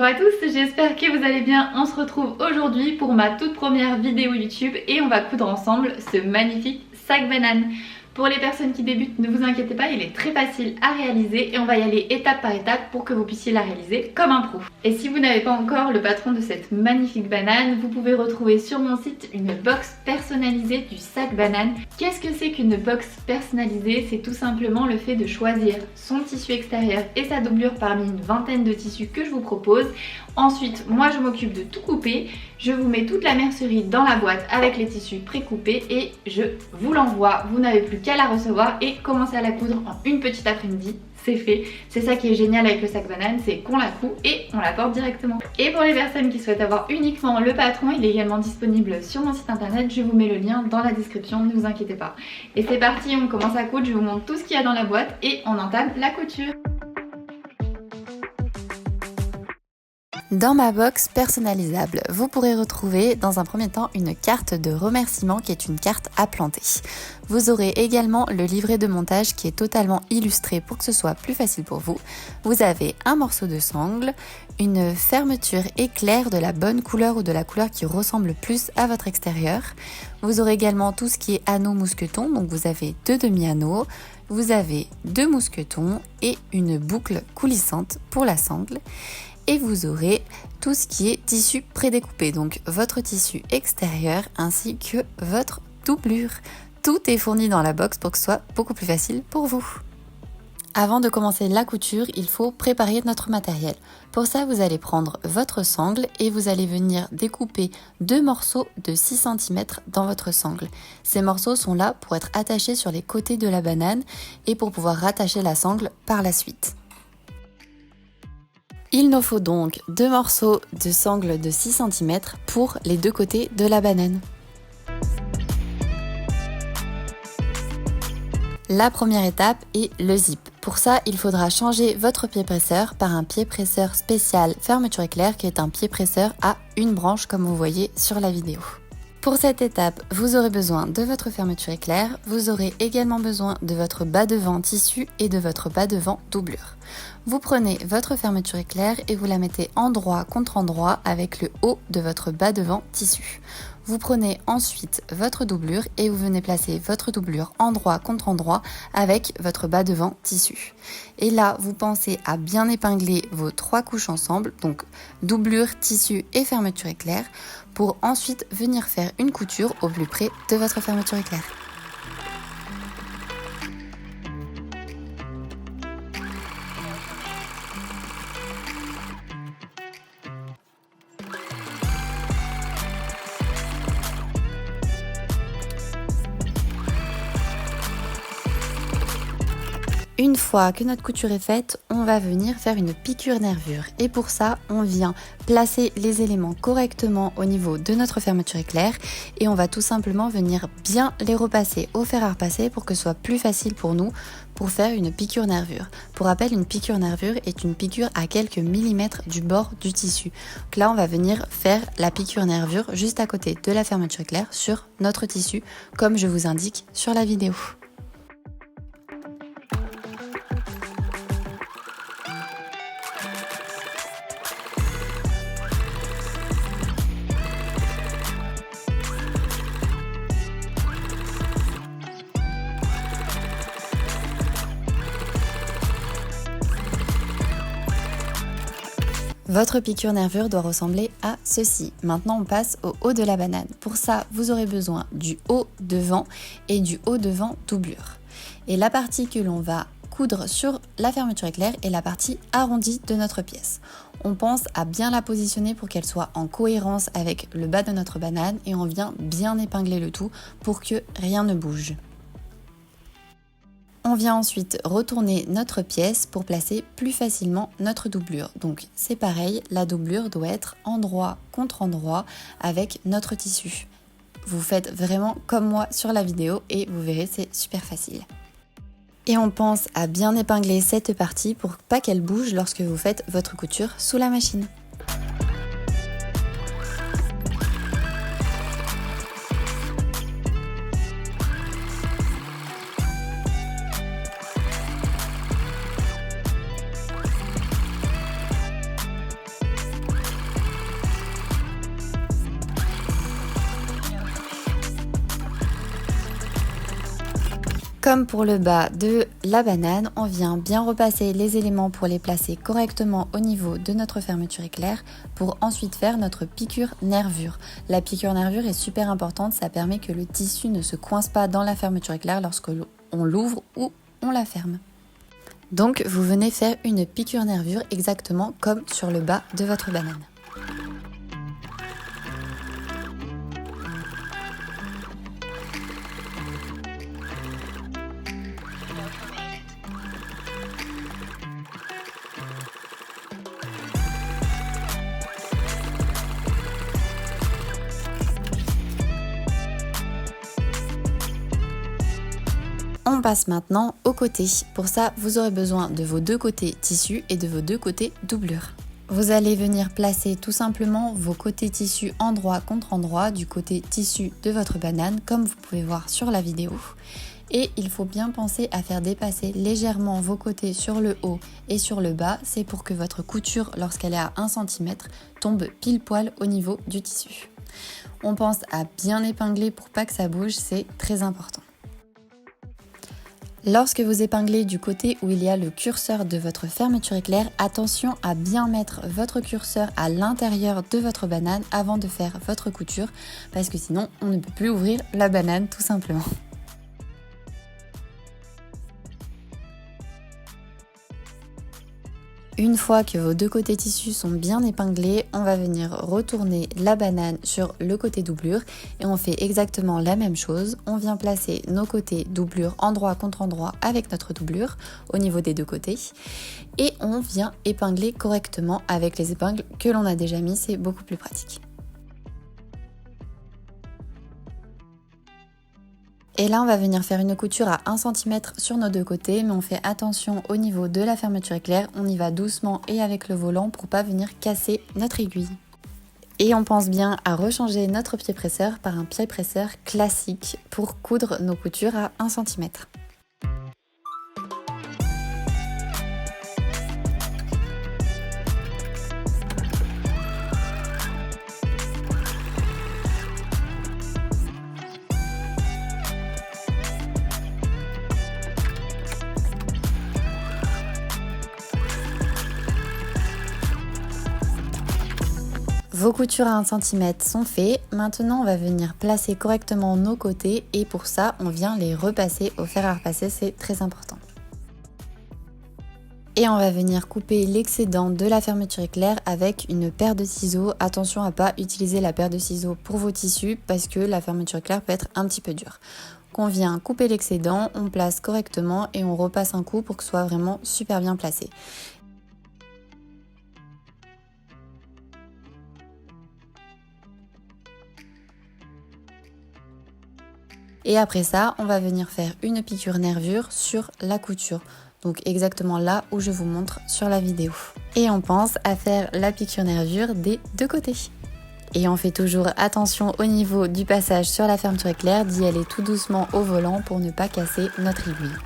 Bonjour à tous, j'espère que vous allez bien. On se retrouve aujourd'hui pour ma toute première vidéo YouTube et on va coudre ensemble ce magnifique sac banane. Pour les personnes qui débutent, ne vous inquiétez pas, il est très facile à réaliser et on va y aller étape par étape pour que vous puissiez la réaliser comme un pro. Et si vous n'avez pas encore le patron de cette magnifique banane, vous pouvez retrouver sur mon site une box personnalisée du sac banane. Qu'est-ce que c'est qu'une box personnalisée? C'est tout simplement le fait de choisir son tissu extérieur et sa doublure parmi une vingtaine de tissus que je vous propose. Ensuite, moi je m'occupe de tout couper, je vous mets toute la mercerie dans la boîte avec les tissus pré-coupés et je vous l'envoie. Vous n'avez plus qu'à la recevoir et commencer à la coudre en une petite après-midi. C'est fait. C'est ça qui est génial avec le sac banane, c'est qu'on la coud et on la porte directement. Et pour les personnes qui souhaitent avoir uniquement le patron, il est également disponible sur mon site internet. Je vous mets le lien dans la description, ne vous inquiétez pas. Et c'est parti, on commence à coudre, je vous montre tout ce qu'il y a dans la boîte et on entame la couture. Dans ma box personnalisable, vous pourrez retrouver dans un premier temps une carte de remerciement qui est une carte à planter. Vous aurez également le livret de montage qui est totalement illustré pour que ce soit plus facile pour vous. Vous avez un morceau de sangle, une fermeture éclair de la bonne couleur ou de la couleur qui ressemble le plus à votre extérieur. Vous aurez également tout ce qui est anneaux mousquetons, donc vous avez 2 demi-anneaux, vous avez 2 mousquetons et une boucle coulissante pour la sangle. Et vous aurez tout ce qui est tissu prédécoupé, donc votre tissu extérieur ainsi que votre doublure. Tout est fourni dans la box pour que ce soit beaucoup plus facile pour vous. Avant de commencer la couture, il faut préparer notre matériel. Pour ça, vous allez prendre votre sangle et vous allez venir découper 2 morceaux de 6 cm dans votre sangle. Ces morceaux sont là pour être attachés sur les côtés de la banane et pour pouvoir rattacher la sangle par la suite. Il nous faut donc 2 morceaux de sangle de 6 cm pour les 2 côtés de la banane. La première étape est le zip. Pour ça, il faudra changer votre pied presseur par un pied presseur spécial fermeture éclair qui est un pied presseur à une branche comme vous voyez sur la vidéo. Pour cette étape, vous aurez besoin de votre fermeture éclair, vous aurez également besoin de votre bas de vent tissu et de votre bas de vent doublure. Vous prenez votre fermeture éclair et vous la mettez endroit contre endroit avec le haut de votre bas de vent tissu. Vous prenez ensuite votre doublure et vous venez placer votre doublure endroit contre endroit avec votre bas de vent tissu. Et là, vous pensez à bien épingler vos 3 couches ensemble, donc doublure, tissu et fermeture éclair, pour ensuite venir faire une couture au plus près de votre fermeture éclair. Une fois que notre couture est faite, on va venir faire une piqûre nervure et pour ça, on vient placer les éléments correctement au niveau de notre fermeture éclair et on va tout simplement venir bien les repasser au fer à repasser pour que ce soit plus facile pour nous pour faire une piqûre nervure. Pour rappel, une piqûre nervure est une piqûre à quelques millimètres du bord du tissu. Donc là, on va venir faire la piqûre nervure juste à côté de la fermeture éclair sur notre tissu comme je vous indique sur la vidéo. Votre piqûre nervure doit ressembler à ceci. Maintenant, on passe au haut de la banane. Pour ça, vous aurez besoin du haut de vent et du haut de vent doublure. Et la partie que l'on va coudre sur la fermeture éclair est la partie arrondie de notre pièce. On pense à bien la positionner pour qu'elle soit en cohérence avec le bas de notre banane et on vient bien épingler le tout pour que rien ne bouge. On vient ensuite retourner notre pièce pour placer plus facilement notre doublure. Donc c'est pareil, la doublure doit être endroit contre endroit avec notre tissu. Vous faites vraiment comme moi sur la vidéo et vous verrez, c'est super facile. Et on pense à bien épingler cette partie pour pas qu'elle bouge lorsque vous faites votre couture sous la machine. Comme pour le bas de la banane, on vient bien repasser les éléments pour les placer correctement au niveau de notre fermeture éclair pour ensuite faire notre piqûre nervure. La piqûre nervure est super importante, ça permet que le tissu ne se coince pas dans la fermeture éclair lorsque on l'ouvre ou on la ferme. Donc vous venez faire une piqûre nervure exactement comme sur le bas de votre banane. On passe maintenant aux côtés. Pour ça, vous aurez besoin de vos deux côtés tissu et de vos deux côtés doublure. Vous allez venir placer tout simplement vos côtés tissu endroit contre endroit du côté tissu de votre banane, comme vous pouvez voir sur la vidéo. Et il faut bien penser à faire dépasser légèrement vos côtés sur le haut et sur le bas. C'est pour que votre couture, lorsqu'elle est à 1 cm, tombe pile poil au niveau du tissu. On pense à bien épingler pour pas que ça bouge, c'est très important. Lorsque vous épinglez du côté où il y a le curseur de votre fermeture éclair, attention à bien mettre votre curseur à l'intérieur de votre banane avant de faire votre couture, parce que sinon on ne peut plus ouvrir la banane tout simplement. Une fois que vos deux côtés tissus sont bien épinglés, on va venir retourner la banane sur le côté doublure et on fait exactement la même chose. On vient placer nos côtés doublure endroit contre endroit avec notre doublure au niveau des deux côtés et on vient épingler correctement avec les épingles que l'on a déjà mis, c'est beaucoup plus pratique. Et là, on va venir faire une couture à 1 cm sur nos deux côtés, mais on fait attention au niveau de la fermeture éclair. On y va doucement et avec le volant pour pas venir casser notre aiguille. Et on pense bien à rechanger notre pied presseur par un pied presseur classique pour coudre nos coutures à 1 cm. Vos coutures à 1 cm sont faites. Maintenant, on va venir placer correctement nos côtés et pour ça, on vient les repasser au fer à repasser, c'est très important. Et on va venir couper l'excédent de la fermeture éclair avec une paire de ciseaux. Attention à ne pas utiliser la paire de ciseaux pour vos tissus parce que la fermeture éclair peut être un petit peu dure. On vient couper l'excédent, on place correctement et on repasse un coup pour que ce soit vraiment super bien placé. Et après ça, on va venir faire une piqûre nervure sur la couture. Donc exactement là où je vous montre sur la vidéo. Et on pense à faire la piqûre nervure des deux côtés. Et on fait toujours attention au niveau du passage sur la fermeture éclair, d'y aller tout doucement au volant pour ne pas casser notre aiguille.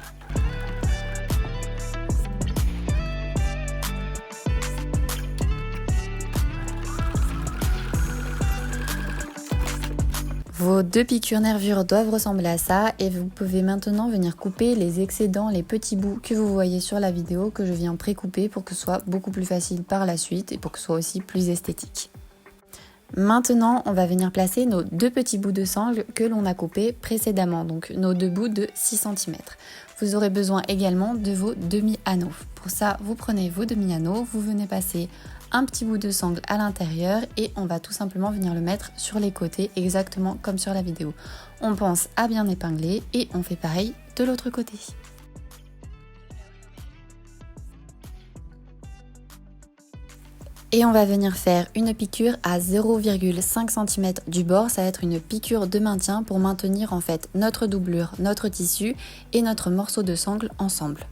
Vos deux piqûres nervures doivent ressembler à ça et vous pouvez maintenant venir couper les excédents, les petits bouts que vous voyez sur la vidéo que je viens pré-couper pour que ce soit beaucoup plus facile par la suite et pour que ce soit aussi plus esthétique. Maintenant, on va venir placer nos deux petits bouts de sangle que l'on a coupés précédemment, donc nos deux bouts de 6 cm. Vous aurez besoin également de vos demi-anneaux. Pour ça, vous prenez vos demi-anneaux, vous venez passer un petit bout de sangle à l'intérieur et on va tout simplement venir le mettre sur les côtés exactement comme sur la vidéo. On pense à bien épingler et on fait pareil de l'autre côté. Et on va venir faire une piqûre à 0,5 cm du bord, ça va être une piqûre de maintien pour maintenir en fait notre doublure, notre tissu et notre morceau de sangle ensemble.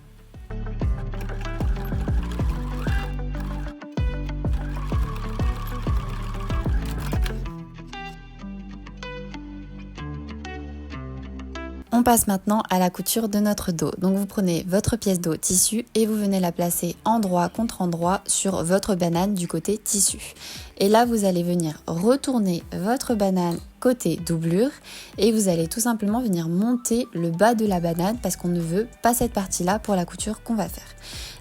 On passe maintenant à la couture de notre dos. Donc vous prenez votre pièce dos tissu et vous venez la placer endroit contre endroit sur votre banane du côté tissu. Et là vous allez venir retourner votre banane côté doublure et vous allez tout simplement venir monter le bas de la banane parce qu'on ne veut pas cette partie-là pour la couture qu'on va faire.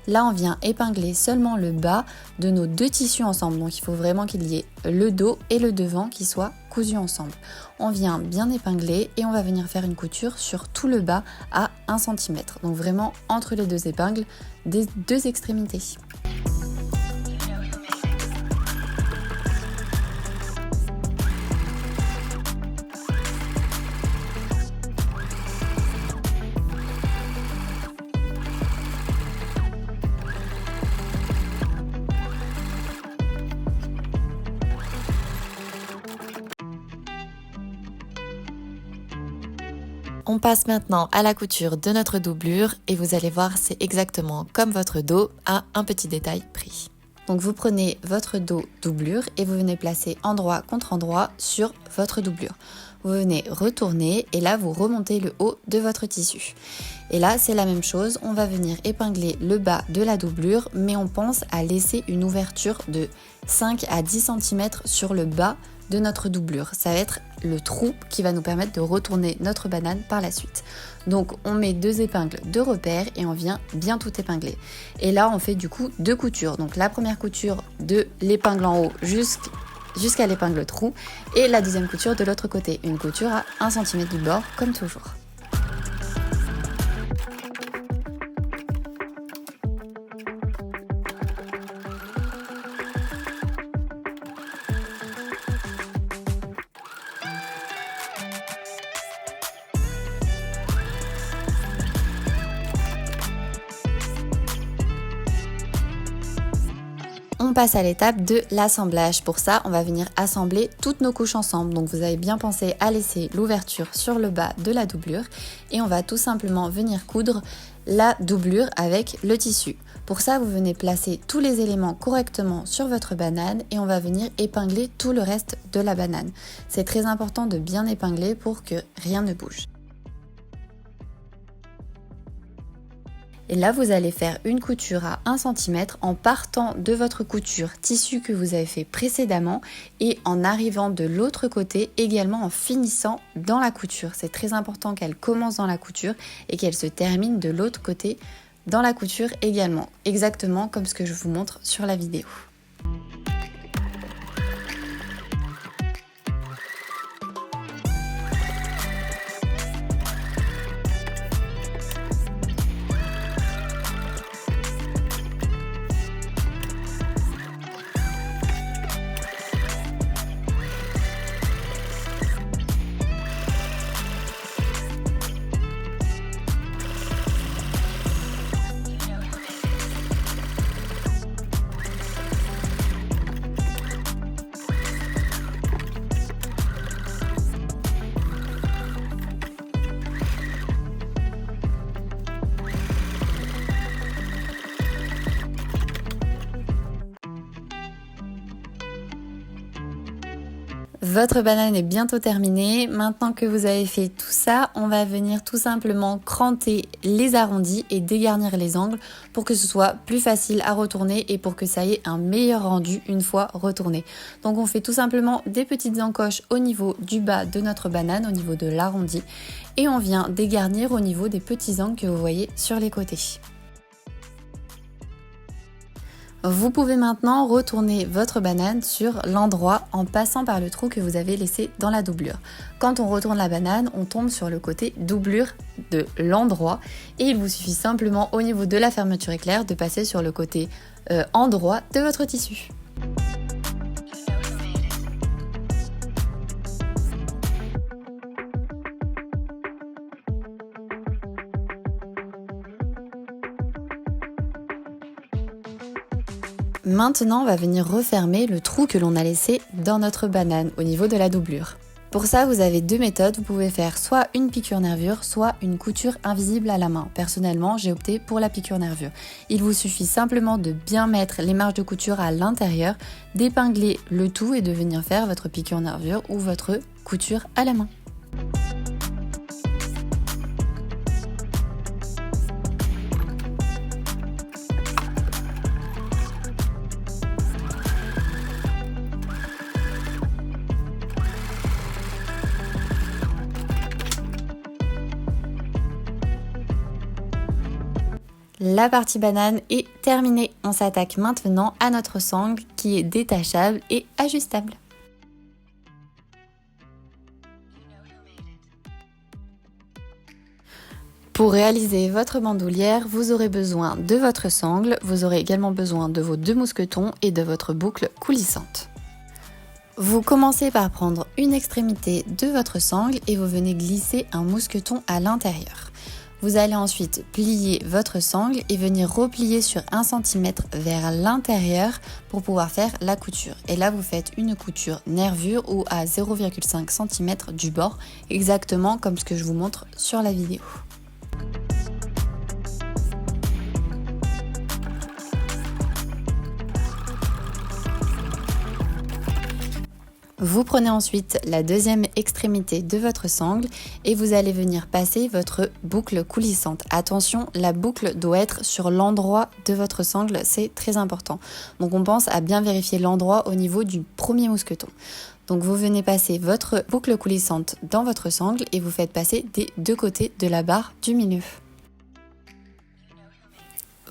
Là, on vient épingler seulement le bas de nos deux tissus ensemble. Donc, il faut vraiment qu'il y ait le dos et le devant qui soient cousus ensemble. On vient bien épingler et on va venir faire une couture sur tout le bas à 1 cm. Donc, vraiment entre les deux épingles des deux extrémités. On passe maintenant à la couture de notre doublure et vous allez voir, c'est exactement comme votre dos à un petit détail près. Donc vous prenez votre dos doublure et vous venez placer endroit contre endroit sur votre doublure. Vous venez retourner et là vous remontez le haut de votre tissu. Et là c'est la même chose, on va venir épingler le bas de la doublure mais on pense à laisser une ouverture de 5 à 10 cm sur le bas de notre doublure. Ça va être le trou qui va nous permettre de retourner notre banane par la suite. Donc on met 2 épingles de repère et on vient bien tout épingler. Et là on fait du coup 2 coutures. Donc la première couture de l'épingle en haut jusqu'à l'épingle trou et la deuxième couture de l'autre côté. Une couture à 1 cm du bord comme toujours. On passe à l'étape de l'assemblage. Pour ça, on va venir assembler toutes nos couches ensemble. Donc vous avez bien pensé à laisser l'ouverture sur le bas de la doublure et on va tout simplement venir coudre la doublure avec le tissu. Pour ça, vous venez placer tous les éléments correctement sur votre banane et on va venir épingler tout le reste de la banane. C'est très important de bien épingler pour que rien ne bouge. Et là, vous allez faire une couture à 1 cm en partant de votre couture tissu que vous avez fait précédemment et en arrivant de l'autre côté, également en finissant dans la couture. C'est très important qu'elle commence dans la couture et qu'elle se termine de l'autre côté dans la couture également, exactement comme ce que je vous montre sur la vidéo. Votre banane est bientôt terminée. Maintenant que vous avez fait tout ça, on va venir tout simplement cranter les arrondis et dégarnir les angles pour que ce soit plus facile à retourner et pour que ça ait un meilleur rendu une fois retourné. Donc on fait tout simplement des petites encoches au niveau du bas de notre banane, au niveau de l'arrondi, et on vient dégarnir au niveau des petits angles que vous voyez sur les côtés. Vous pouvez maintenant retourner votre banane sur l'endroit en passant par le trou que vous avez laissé dans la doublure. Quand on retourne la banane, on tombe sur le côté doublure de l'endroit et il vous suffit simplement au niveau de la fermeture éclair de passer sur le côté endroit de votre tissu. Maintenant, on va venir refermer le trou que l'on a laissé dans notre banane au niveau de la doublure. Pour ça, vous avez 2 méthodes. Vous pouvez faire soit une piqûre nervure, soit une couture invisible à la main. Personnellement, j'ai opté pour la piqûre nervure. Il vous suffit simplement de bien mettre les marges de couture à l'intérieur, d'épingler le tout et de venir faire votre piqûre nervure ou votre couture à la main. La partie banane est terminée. On s'attaque maintenant à notre sangle qui est détachable et ajustable. Pour réaliser votre bandoulière, vous aurez besoin de votre sangle, vous aurez également besoin de vos 2 mousquetons et de votre boucle coulissante. Vous commencez par prendre une extrémité de votre sangle et vous venez glisser un mousqueton à l'intérieur. Vous allez ensuite plier votre sangle et venir replier sur 1 cm vers l'intérieur pour pouvoir faire la couture. Et là, vous faites une couture nervure ou à 0,5 cm du bord, exactement comme ce que je vous montre sur la vidéo. Vous prenez ensuite la deuxième extrémité de votre sangle et vous allez venir passer votre boucle coulissante. Attention, la boucle doit être sur l'endroit de votre sangle, c'est très important. Donc on pense à bien vérifier l'endroit au niveau du premier mousqueton. Donc vous venez passer votre boucle coulissante dans votre sangle et vous faites passer des 2 côtés de la barre du milieu.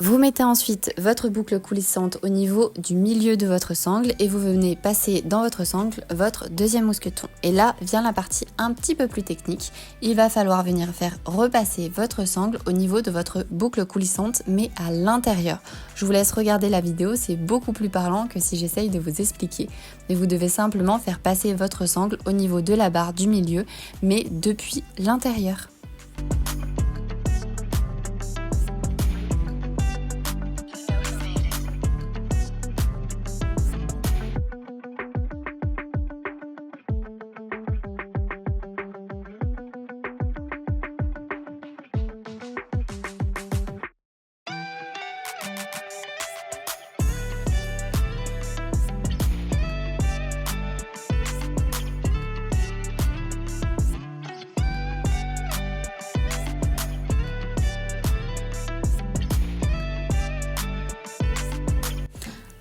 Vous mettez ensuite votre boucle coulissante au niveau du milieu de votre sangle et vous venez passer dans votre sangle votre deuxième mousqueton. Et là vient la partie un petit peu plus technique. Il va falloir venir faire repasser votre sangle au niveau de votre boucle coulissante mais à l'intérieur. Je vous laisse regarder la vidéo, c'est beaucoup plus parlant que si j'essaye de vous expliquer. Mais vous devez simplement faire passer votre sangle au niveau de la barre du milieu mais depuis l'intérieur.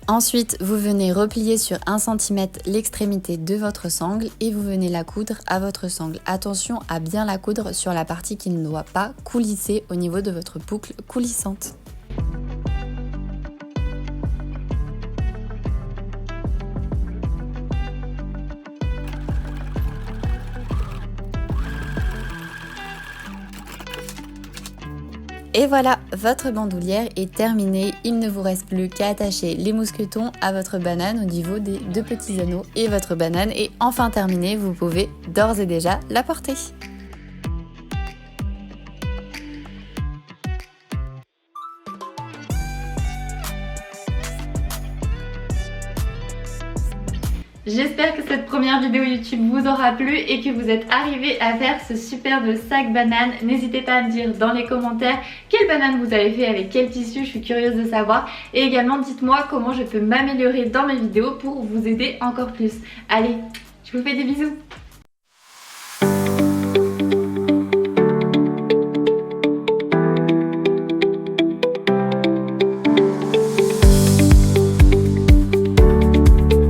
Ensuite, vous venez replier sur 1 cm l'extrémité de votre sangle et vous venez la coudre à votre sangle. Attention à bien la coudre sur la partie qui ne doit pas coulisser au niveau de votre boucle coulissante. Et voilà, votre bandoulière est terminée. Il ne vous reste plus qu'à attacher les mousquetons à votre banane au niveau des 2 petits anneaux. Et votre banane est enfin terminée, vous pouvez d'ores et déjà la porter. J'espère que cette première vidéo YouTube vous aura plu et que vous êtes arrivés à faire ce superbe sac banane. N'hésitez pas à me dire dans les commentaires quelle banane vous avez fait, avec quel tissu, je suis curieuse de savoir. Et également dites-moi comment je peux m'améliorer dans mes vidéos pour vous aider encore plus. Allez, je vous fais des bisous.